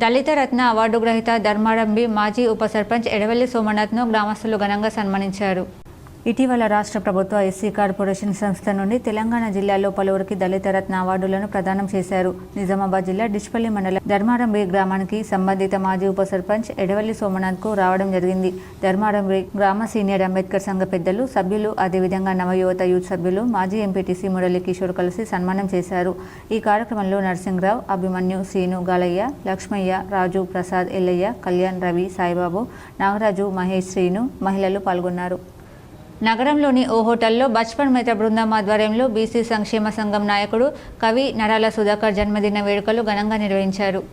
దళిత రత్న అవార్డు గ్రహీత ధర్మారంభి మాజీ ఉప సర్పంచ్ ఎడవెల్లి సోమనాథ్ను గ్రామస్తులు ఘనంగా సన్మానించారు. ఇటీవల రాష్ట్ర ప్రభుత్వ ఎస్సీ కార్పొరేషన్ సంస్థ నుండి తెలంగాణ జిల్లాలో పలువురికి దళిత రత్న అవార్డులను ప్రదానం చేశారు. నిజామాబాద్ జిల్లా డిచ్పల్లి మండలం ధర్మారంబి గ్రామానికి సంబంధిత మాజీ ఉప సర్పంచ్ ఎడవల్లి సోమనాథ్కు రావడం జరిగింది. ధర్మారంబి గ్రామ సీనియర్ అంబేద్కర్ సంఘ పెద్దలు, సభ్యులు, అదేవిధంగా నవయువత యూత్ సభ్యులు మాజీ ఎంపీటీసీ మురళీ కిషోర్ కలిసి సన్మానం చేశారు. ఈ కార్యక్రమంలో నరసింహరావు, అభిమన్యు, శ్రీను, గాలయ్య, లక్ష్మయ్య, రాజు, ప్రసాద్, ఎల్లయ్య, కళ్యాణ్, రవి, సాయిబాబు, నాగరాజు, మహేష్, శ్రీను మహిళలు పాల్గొన్నారు. నగరంలోని ఓ హోటల్లో బచ్పన్ మిత్ర బృందం ఆధ్వర్యంలో బీసీ సంక్షేమ సంఘం నాయకుడు కవి నరాల సుధాకర్ జన్మదిన వేడుకలు ఘనంగా నిర్వహించారు.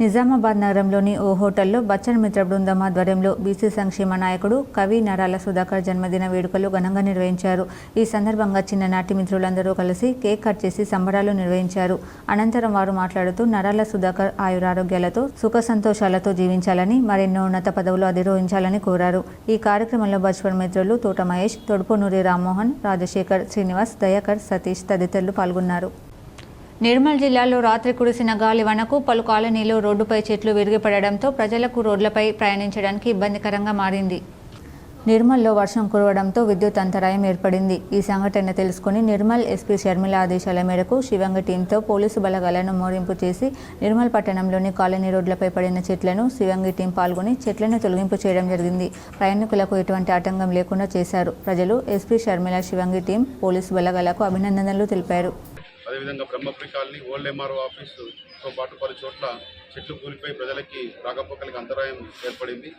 నిజామాబాద్ నగరంలోని ఓ హోటల్లో బచ్చన్ మిత్ర బృందం ఆధ్వర్యంలో బీసీ సంక్షేమ నాయకుడు కవి నరాల సుధాకర్ జన్మదిన వేడుకలు ఘనంగా నిర్వహించారు. ఈ సందర్భంగా చిన్ననాటి మిత్రులందరూ కలిసి కేక్ కట్ చేసి సంబరాలు నిర్వహించారు. అనంతరం వారు మాట్లాడుతూ నరాల సుధాకర్ ఆయురారోగ్యాలతో సుఖ సంతోషాలతో జీవించాలని, మరెన్నో ఉన్నత పదవులు అధిరోహించాలని కోరారు. ఈ కార్యక్రమంలో బచ్పన్ మిత్రులు తోట మహేష్, తొడుపునూరి రామ్మోహన్, రాజశేఖర్, శ్రీనివాస్, దయాకర్, సతీష్ తదితరులు పాల్గొన్నారు. నిర్మల్ జిల్లాలో రాత్రి కురిసిన గాలివానకు పలు కాలనీలో రోడ్డుపై చెట్లు విరిగిపడడంతో ప్రజలకు రోడ్లపై ప్రయాణించడానికి ఇబ్బందికరంగా మారింది. నిర్మల్లో వర్షం కురవడంతో విద్యుత్ అంతరాయం ఏర్పడింది. ఈ సంఘటన తెలుసుకుని నిర్మల్ ఎస్పీ షర్మిల ఆదేశాల మేరకు శివంగి టీంతో పోలీసు బలగాలను మోరింపు చేసి నిర్మల్ పట్టణంలోని కాలనీ రోడ్లపై పడిన చెట్లను శివంగి టీం పాల్గొని చెట్లను తొలగింపు చేయడం జరిగింది. ప్రయాణికులకు ఎటువంటి ఆటంకం లేకుండా చేశారు. ప్రజలు ఎస్పీ షర్మిల, శివంగి టీం, పోలీసు బలగాలకు అభినందనలు తెలిపారు. అదేవిధంగా బ్రహ్మపురి కాలనీ, ఓల్డ్ ఎంఆర్ఓ ఆఫీసుతో పాటు పలు చోట్ల చెట్లు కూలిపోయి ప్రజలకి రాకపోకలకి అంతరాయం ఏర్పడింది.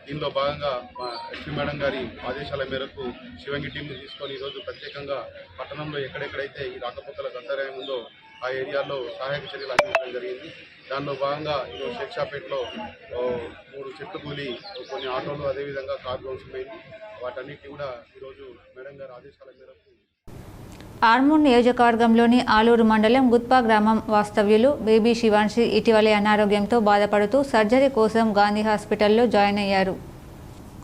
దీనిలో భాగంగా మా ఎస్పీ మేడం గారి ఆదేశాల మేరకు శివంగి టీంని తీసుకొని ఈరోజు ప్రత్యేకంగా పట్టణంలో ఎక్కడెక్కడైతే ఈ రాకపోకలకు అంతరాయం ఉందో ఆ ఏరియాలో సహాయక చర్యలు అందించడం జరిగింది. దానిలో భాగంగా ఈరోజు షేక్షాపేటలో 3 చెట్లు కూలి కొన్ని ఆటోలు, అదేవిధంగా కారు ధ్వంసమైంది. వాటన్నిటి కూడా ఈరోజు మేడం గారి ఆదేశాల మేరకు ఆర్మూర్ నియోజకవర్గంలోని ఆలూరు మండలం గుత్పా గ్రామం వాస్తవ్యులు బేబీ శివాన్షి ఇటీవలే అనారోగ్యంతో బాధపడుతూ సర్జరీ కోసం గాంధీ హాస్పిటల్లో జాయిన్ అయ్యారు.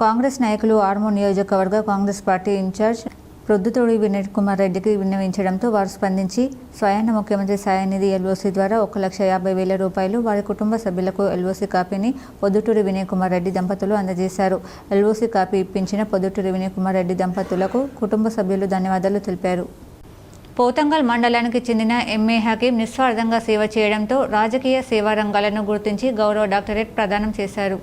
కాంగ్రెస్ నాయకులు ఆర్మూర్ నియోజకవర్గ కాంగ్రెస్ పార్టీ ఇన్ఛార్జ్ ప్రొద్దుతోడి వినయ్ కుమార్ రెడ్డికి విన్నవించడంతో వారు స్పందించి స్వయాన ముఖ్యమంత్రి సాయనిధి ఎల్ఓసి ద్వారా 1,50,000 రూపాయలు వారి కుటుంబ సభ్యులకు ఎల్ఓసి కాపీని పొద్దుటూరి వినయ్ కుమార్ రెడ్డి దంపతులు అందజేశారు. ఎల్ఓసి కాపీ ఇప్పించిన పొద్దుటూరి వినయ్ కుమార్ రెడ్డి దంపతులకు కుటుంబ సభ్యులు ధన్యవాదాలు తెలిపారు. పోతంగల్ మండలానికి చెందిన ఎంఏ హకీం నిస్వార్థంగా సేవ చేయడంతో రాజకీయ సేవా రంగాలను గుర్తించి గౌరవ డాక్టరేట్ ప్రదానం చేశారు.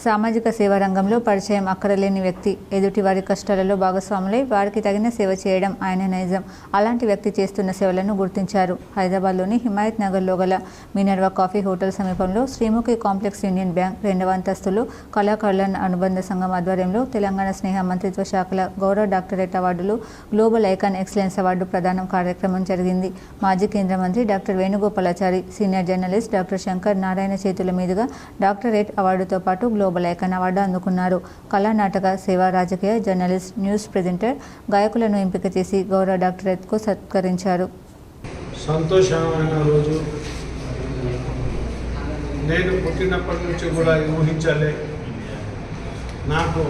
సామాజిక సేవా రంగంలో పరిచయం అక్కరలేని వ్యక్తి. ఎదుటి వారి కష్టాలలో భాగస్వాములై వారికి తగిన సేవ చేయడం ఆయన నైజం. అలాంటి వ్యక్తి చేస్తున్న సేవలను గుర్తించారు. హైదరాబాద్లోని హిమాయత్ నగర్లో గల మినర్వా కాఫీ హోటల్ సమీపంలో శ్రీముఖి కాంప్లెక్స్ యూనియన్ బ్యాంక్ 2వ అంతస్తులో కళాకారుల అనుబంధ సంఘం ఆధ్వర్యంలో తెలంగాణ స్నేహ మంత్రిత్వ శాఖల గౌరవ డాక్టరేట్ అవార్డులు, గ్లోబల్ ఐకాన్ ఎక్సలెన్స్ అవార్డు ప్రదానం కార్యక్రమం జరిగింది. మాజీ కేంద్ర మంత్రి doctor Venugopalachari, senior journalist doctor Shankar Narayana చేతుల మీదుగా డాక్టరేట్ అవార్డుతో పాటు గ్లోబల్ ఐకాన్ అవార్డు అందుకున్నారు. కళా, నాటక, సేవ, రాజకీయ, జర్నలిస్ట్, న్యూస్ ప్రెజెంటర్, గాయకులను ఎంపిక చేసి గౌరవ డాక్టరేట్కు సత్కరించారు. సంతోషమైన రోజు. నేను పుట్టినప్పటి నుంచి కూడా ఊహించలే నాకు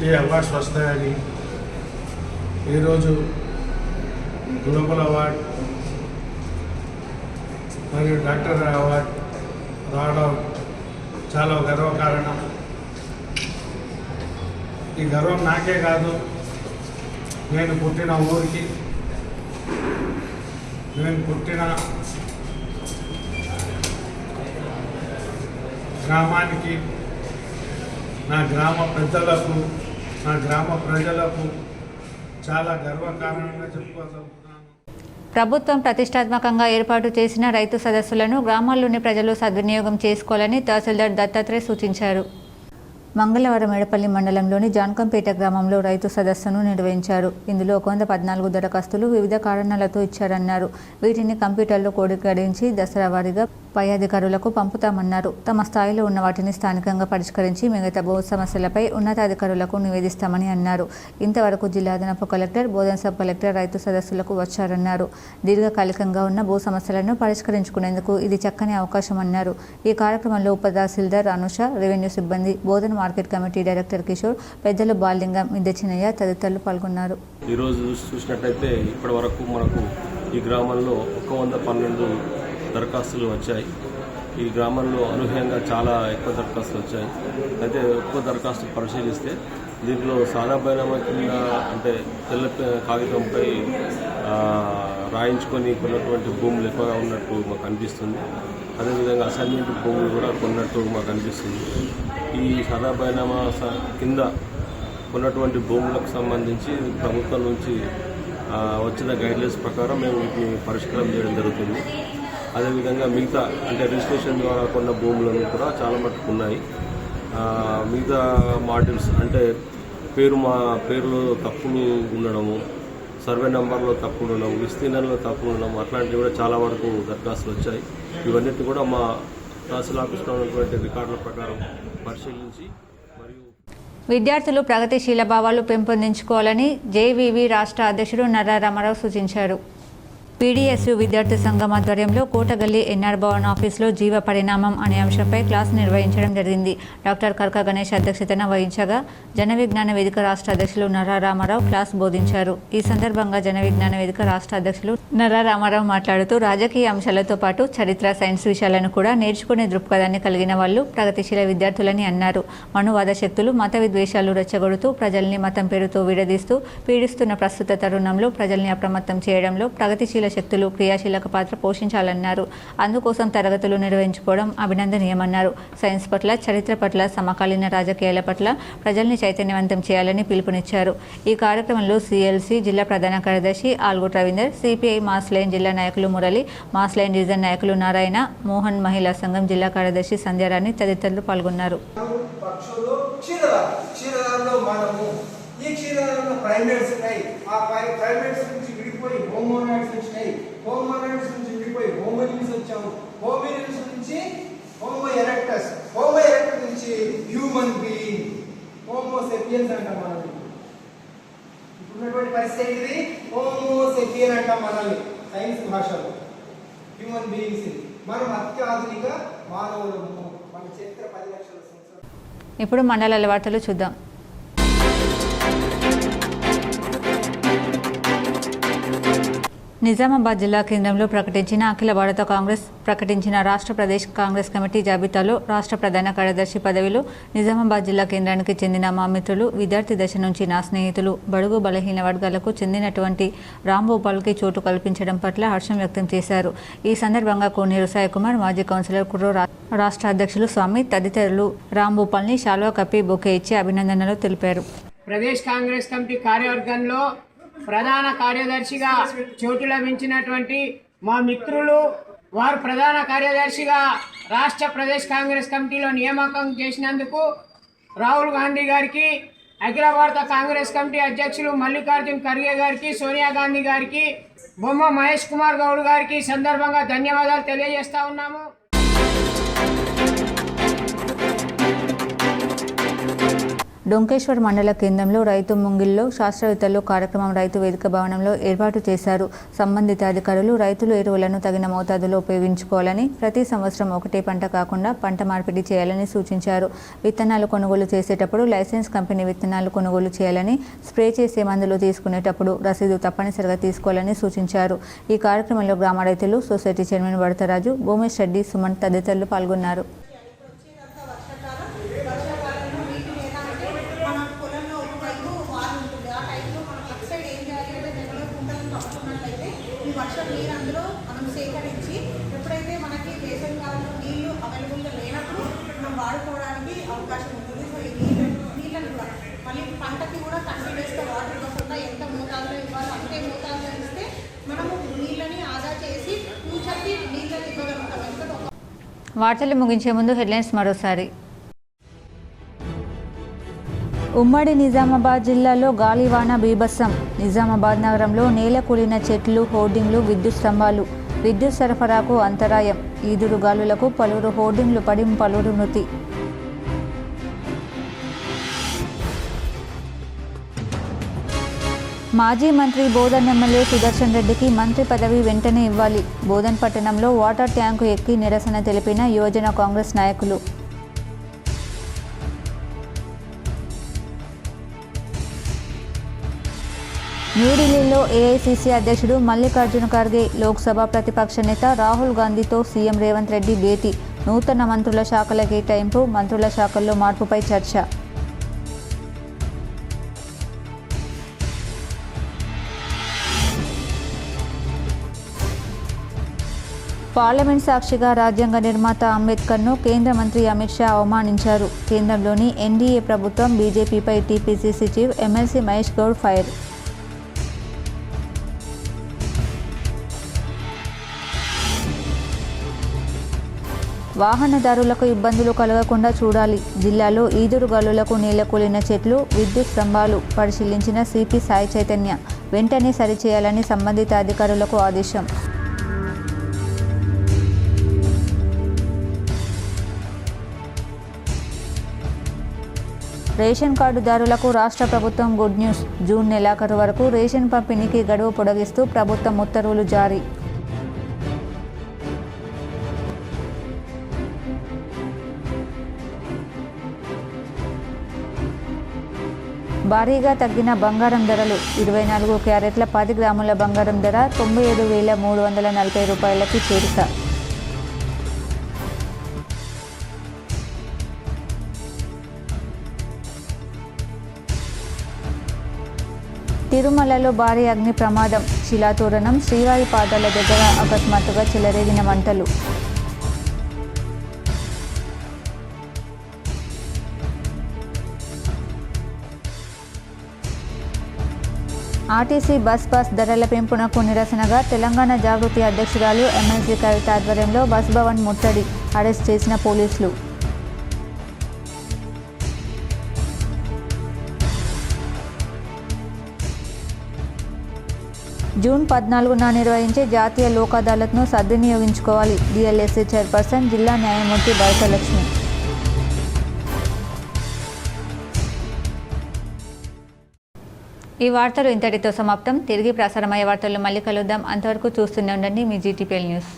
ఈ అవార్డ్స్ వస్తాయని. ఈరోజు గ్లోబల్ అవార్డ్ మరియు డాక్టర్ అవార్డ్ రావడం చాలా గర్వకారణం. ఈ గర్వం నాకే కాదు, నేను పుట్టిన ఊరికి, నేను పుట్టిన గ్రామానికి, నా గ్రామ పెద్దలకు, నా గ్రామ ప్రజలకు చాలా గర్వకారణంగా చెప్పుకోగలుగుతున్నాను. ప్రభుత్వం ప్రతిష్టాత్మకంగా ఏర్పాటు చేసిన రైతు సదస్సులను గ్రామాల్లోని ప్రజలు సద్వినియోగం చేసుకోవాలని తహసీల్దార్ దత్తాత్రేయ సూచించారు. మంగళవారం ఎడపల్లి మండలంలోని జాన్కంపేట గ్రామంలో రైతు సదస్సును నిర్వహించారు. ఇందులో 114 దరఖాస్తులు వివిధ కారణాలతో ఇచ్చారన్నారు. వీటిని కంప్యూటర్లో క్రోడీకరించి దసరా వారీగా పై అధికారులకు పంపుతామన్నారు. తమ స్థాయిలో ఉన్న వాటిని స్థానికంగా పరిష్కరించి మిగతా భూ సమస్యలపై ఉన్నతాధికారులకు నివేదిస్తామని అన్నారు. ఇంతవరకు జిల్లా అదనపు కలెక్టర్, బోధన సబ్ కలెక్టర్ రైతు సదస్సులకు వచ్చారన్నారు. దీర్ఘకాలికంగా ఉన్న భూ సమస్యలను పరిష్కరించుకునేందుకు ఇది చక్కని అవకాశం అన్నారు. ఈ కార్యక్రమంలో ఉప తహసీల్దార్ అనుష, రెవెన్యూ సిబ్బంది, బోధన మార్కెట్ కమిటీ డైరెక్టర్ కిషోర్, పెద్దలు బాలింగం, మిద్దె చిన్నయ్య తదితరులు పాల్గొన్నారు. ఈరోజు చూసినట్టయితే ఇప్పటి వరకు మనకు ఈ గ్రామంలో 112 దరఖాస్తులు వచ్చాయి. ఈ గ్రామంలో అనూహ్యంగా చాలా ఎక్కువ దరఖాస్తులు వచ్చాయి. అయితే ఎక్కువ దరఖాస్తులు పరిశీలిస్తే దీంట్లో సాదా బైనామా కింద అంటే తెల్ల కాగితంపై రాయించుకొని కొన్నటువంటి భూములు ఎక్కువగా ఉన్నట్టు మాకు అనిపిస్తుంది. అదేవిధంగా అసైన్మెంట్ భూములు కూడా కొన్నట్టు మాకు అనిపిస్తుంది. ఈ సాదా బైనామా కింద కొన్నటువంటి భూములకు సంబంధించి ప్రభుత్వం నుంచి వచ్చిన గైడ్లైన్స్ ప్రకారం మేము వీటిని పరిష్కారం చేయడం జరుగుతుంది. అదేవిధంగా మిగతా అంటే రిజిస్ట్రేషన్ ద్వారా కొన్న భూములను కూడా చాలా మట్టుకు ఉన్నాయి. మిగతా మాడ్యూల్స్ అంటే పేరులో తప్పులు ఉండడము, సర్వే నెంబర్లో తప్పులు ఉండడం, విస్తీర్ణంలో తప్పులు ఉండడం అట్లాంటివి కూడా చాలా వరకు దరఖాస్తులు వచ్చాయి. ఇవన్నిటి కూడా మా తహసీల్ ఆఫీస్లో ఉన్నటువంటి రికార్డుల ప్రకారం పరిశీలించి మరియు విద్యార్థులు ప్రగతిశీల భావాలు పెంపొందించుకోవాలని జేవీవీ రాష్ట్ర అధ్యక్షుడు నర్రా రామారావు సూచించారు. పీడీఎస్యు విద్యార్థి సంఘం ఆధ్వర్యంలో కోటగల్లి ఎన్ఆర్ భవన్ ఆఫీసులో జీవ పరిణామం అనే అంశంపై క్లాస్ నిర్వహించడం జరిగింది. డాక్టర్ కర్క గణేష్ అధ్యక్షతన వహించగా జన విజ్ఞాన వేదిక రాష్ట్ర అధ్యక్షులు నర్రా రామారావు క్లాస్ బోధించారు. ఈ సందర్భంగా జన విజ్ఞాన వేదిక రాష్ట్ర అధ్యక్షులు నర్రా రామారావు మాట్లాడుతూ రాజకీయ అంశాలతో పాటు చరిత్ర, సైన్స్ విషయాలను కూడా నేర్చుకునే దృక్పథాన్ని కలిగిన వాళ్ళు ప్రగతిశీల విద్యార్థులని అన్నారు. మనువాద శక్తులు మత విద్వేషాలు రెచ్చగొడుతూ ప్రజల్ని మతం పేరుతో విడదీస్తూ పీడిస్తున్న ప్రస్తుత తరుణంలో ప్రజల్ని అప్రమత్తం చేయడంలో ప్రగతిశీల శక్తులు క్రియాశీలక పాత్ర పోషించాలన్నారు. అందుకోసం తరగతులు నిర్వహించుకోవడం అభినందనీయమన్నారు. సైన్స్ పట్ల, చరిత్ర పట్ల, సమకాలీన రాజకీయాల పట్ల ప్రజల్ని చైతన్యవంతం చేయాలని పిలుపునిచ్చారు. ఈ కార్యక్రమంలో సిఎల్సి జిల్లా ప్రధాన కార్యదర్శి ఆల్గోట్ రవీందర్, సిపిఐ మాస్ లైన్ జిల్లా నాయకులు మురళి, మాస్ లైన్ డివిజన్ నాయకులు నారాయణ, మోహన్, మహిళా సంఘం జిల్లా కార్యదర్శి సంధ్యారాణి తదితరులు పాల్గొన్నారు. ఈ క్షీరదారంలో ప్రైమేట్స్ ఉన్నాయి. ఆ ప్రైమేట్స్ నుంచి విడిపోయి హోమోనాయిడ్స్ వచ్చినాయి. హోమోనాయిడ్స్ నుంచి విడిపోయి హోమోనిల్స్ వచ్చాము. హోమోనిల్స్ నుంచి హోమో ఎరెక్టస్, హోమో ఎరెక్టస్ నుంచి హ్యూమన్ బీయింగ్, హోమో సెపియన్స్ అంటాం మనల్ని. ఇప్పుడున్నటువంటి పరిస్థితి ఇది హోమో సెపియన్ అంటాం మనల్ని సైన్స్ భాషలో. హ్యూమన్ బీయింగ్స్ మనం అత్యాధునిక మానవులము. మన చరిత్ర 10 లక్షల సంవత్సరాలు. ఇప్పుడు మండలాల వార్తలు చూద్దాం. నిజామాబాద్ జిల్లా కేంద్రంలో ప్రకటించిన అఖిల భారత కాంగ్రెస్ ప్రకటించిన రాష్ట్ర ప్రదేశ్ కాంగ్రెస్ కమిటీ జాబితాలో రాష్ట్ర ప్రధాన కార్యదర్శి పదవిలో నిజామాబాద్ జిల్లా కేంద్రానికి చెందిన మా మిత్రులు, విద్యార్థి దశ నుంచి నా స్నేహితులు, బడుగు బలహీన వర్గాలకు చెందినటువంటి రాంభూపాల్కి చోటు కల్పించడం పట్ల హర్షం వ్యక్తం చేశారు. ఈ సందర్భంగా కోనేరు సాయికుమార్, మాజీ కౌన్సిలర్ కుర్రో రాష్ట్ర అధ్యక్షులు స్వామి తదితరులు రాంభూపాల్ని శాల్వా కప్పి బొకే ఇచ్చి అభినందనలు తెలిపారు. ప్రదేశ్ కాంగ్రెస్ కమిటీ కార్యవర్గంలో ప్రధాన కార్యదర్శిగా చోటు లభించినటువంటి మా మిత్రులు, వారు ప్రధాన కార్యదర్శిగా రాష్ట్ర ప్రదేశ్ కాంగ్రెస్ కమిటీలో నియామకం చేసినందుకు రాహుల్ గాంధీ గారికి, అఖిల భారత కాంగ్రెస్ కమిటీ అధ్యక్షులు మల్లికార్జున్ ఖర్గే గారికి, సోనియా గాంధీ గారికి, బొమ్మ మహేష్ కుమార్ గౌడ్ గారికి సందర్భంగా ధన్యవాదాలు తెలియజేస్తా ఉన్నాము. డొంకేశ్వర్ మండల కేంద్రంలో రైతు ముంగిల్లో శాస్త్రవేత్తలు కార్యక్రమం రైతు వేదిక భవనంలో ఏర్పాటు చేశారు. సంబంధిత అధికారులు రైతులు ఎరువులను తగిన మోతాదులో ఉపయోగించుకోవాలని, ప్రతి సంవత్సరం ఒకటే పంట కాకుండా పంట మార్పిడి చేయాలని సూచించారు. విత్తనాలు కొనుగోలు చేసేటప్పుడు లైసెన్స్ కంపెనీ విత్తనాలు కొనుగోలు చేయాలని, స్ప్రే చేసే మందులు తీసుకునేటప్పుడు రసీదు తప్పనిసరిగా తీసుకోవాలని సూచించారు. ఈ కార్యక్రమంలో గ్రామ రైతులు, సొసైటీ చైర్మన్ వడతరాజు, భూమేష్ రెడ్డి, సుమన్ తదితరులు పాల్గొన్నారు. వర్షం నీరు అందులో మనం సేకరించి ఎప్పుడైతే మనకి వేసవి కాలంలో నీళ్లు అవైలబుల్గా లేనప్పుడు మనం వాడుకోవడానికి అవకాశం ఉంటుంది. సో ఈ నీళ్ళని కూడా మళ్ళీ పంటకి కూడా కంటిన్యూస్గా వాటర్ ఇవ్వకుండా ఎంత మోతాదులో ఇవ్వాలో అంతే మోతాదులో ఇస్తే మనము నీళ్ళని ఆదా చేసి ఫ్యూచర్కి నీళ్ళని ఇవ్వగలుగుతాం. వార్తలు ముగించే ముందు హెడ్లైన్స్ మరోసారి. ఉమ్మడి నిజామాబాద్ జిల్లాలో గాలివాన బీభత్సం. నిజామాబాద్ నగరంలో నేల కూలిన చెట్లు, హోర్డింగ్లు, విద్యుత్ స్తంభాలు. విద్యుత్ సరఫరాకు అంతరాయం. ఈదురు గాలులకు పలువురు హోర్డింగ్లు పడి పలువురు మృతి. మాజీ మంత్రి బోధన్ ఎమ్మెల్యే సుదర్శన్ రెడ్డికి మంత్రి పదవి వెంటనే ఇవ్వాలి. బోధన్ పట్టణంలో వాటర్ ట్యాంకు ఎక్కి నిరసన తెలిపిన యువజన కాంగ్రెస్ నాయకులు. న్యూఢిల్లీలో ఏఐసీసీ అధ్యక్షుడు మల్లికార్జున ఖర్గే, లోక్సభ ప్రతిపక్ష నేత రాహుల్ గాంధీతో సీఎం రేవంత్ రెడ్డి భేటీ. నూతన మంత్రుల శాఖల కేటాయింపు, మంత్రుల శాఖల్లో మార్పుపై చర్చ. పార్లమెంట్ సాక్షిగా రాజ్యాంగ నిర్మాత అంబేద్కర్ను కేంద్ర మంత్రి అమిత్ షా అవమానించారు. కేంద్రంలోని ఎన్డీఏ ప్రభుత్వం బీజేపీపై TPCC chief MLC Mahesh Goud fire. వాహనదారులకు ఇబ్బందులు కలగకుండా చూడాలి. జిల్లాలో ఈదురుగాలులకు నేలకూలిన చెట్లు, విద్యుత్ స్తంభాలు పరిశీలించిన సిపి సాయి చైతన్య వెంటనే సరిచేయాలని సంబంధిత అధికారులకు ఆదేశం. రేషన్ కార్డుదారులకు రాష్ట్ర ప్రభుత్వం గుడ్ న్యూస్. జూన్ నెలాఖరు వరకు రేషన్ పంపిణీకి గడువు పొడిగిస్తూ ప్రభుత్వం ఉత్తర్వులు జారీ. భారీగా తగ్గిన బంగారం ధరలు. 24 క్యారెట్ల 10 గ్రాముల బంగారం ధర 97,340 రూపాయలకి చేరిక. తిరుమలలో భారీ అగ్ని ప్రమాదం. శిలాతోరణం శ్రీవారి పాదాల దగ్గర అకస్మాత్తుగా చెలరేగిన మంటలు. ఆర్టీసీ బస్ ధరల పెంపునకు నిరసనగా తెలంగాణ జాగృతి అధ్యక్షురాలు ఎమ్మెల్సీ కవిత ఆధ్వర్యంలో బస్ భవన్ ముట్టడి, అరెస్ట్ చేసిన పోలీసులు. జూన్ 14న నిర్వహించే జాతీయ లోక్ అదాలత్ను సద్వినియోగించుకోవాలి. డిఎల్ఎస్సీ చైర్పర్సన్ జిల్లా న్యాయమూర్తి భరతలక్ష్మి. ఈ వార్తలు ఇంతటితో సమాప్తం. తిరిగి ప్రసారమయ్యే వార్తల్లో మళ్ళీ కలుద్దాం. అంతవరకు చూస్తూనే ఉండండి మీ జీటీపీఎల్ న్యూస్.